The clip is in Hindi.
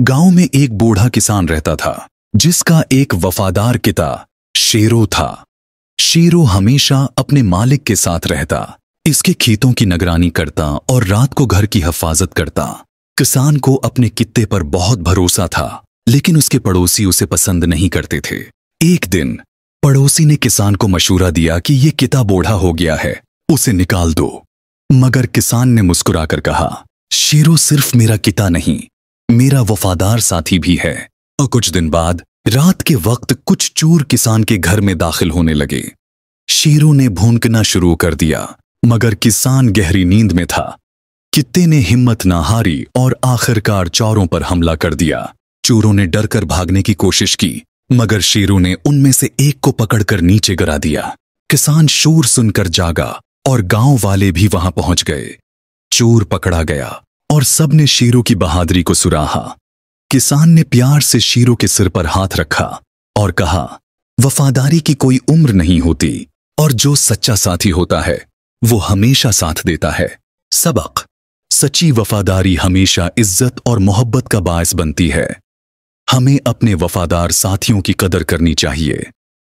गांव में एक बूढ़ा किसान रहता था जिसका एक वफादार किता शेरो था। शेरो हमेशा अपने मालिक के साथ रहता, इसके खेतों की निगरानी करता और रात को घर की हिफाजत करता। किसान को अपने कित्ते पर बहुत भरोसा था, लेकिन उसके पड़ोसी उसे पसंद नहीं करते थे। एक दिन पड़ोसी ने किसान को मशूरा दिया कि ये किता बूढ़ा हो गया है, उसे निकाल दो। मगर किसान ने मुस्कुराकर कहा, शेरो सिर्फ मेरा किता नहीं, मेरा वफादार साथी भी है। और कुछ दिन बाद रात के वक्त कुछ चोर किसान के घर में दाखिल होने लगे। शेरो ने भौंकना शुरू कर दिया, मगर किसान गहरी नींद में था। कित्ते ने हिम्मत ना हारी और आखिरकार चोरों पर हमला कर दिया। चोरों ने डरकर भागने की कोशिश की, मगर शेरो ने उनमें से एक को पकड़कर नीचे गिरा दिया। किसान शोर सुनकर जागा और गांव वाले भी वहां पहुंच गए। चोर पकड़ा गया और सबने शेरो की बहादुरी को सराहा। किसान ने प्यार से शेरो के सिर पर हाथ रखा और कहा, वफादारी की कोई उम्र नहीं होती और जो सच्चा साथी होता है वो हमेशा साथ देता है। सबक: सच्ची वफादारी हमेशा इज्जत और मोहब्बत का बायस बनती है। हमें अपने वफादार साथियों की कदर करनी चाहिए।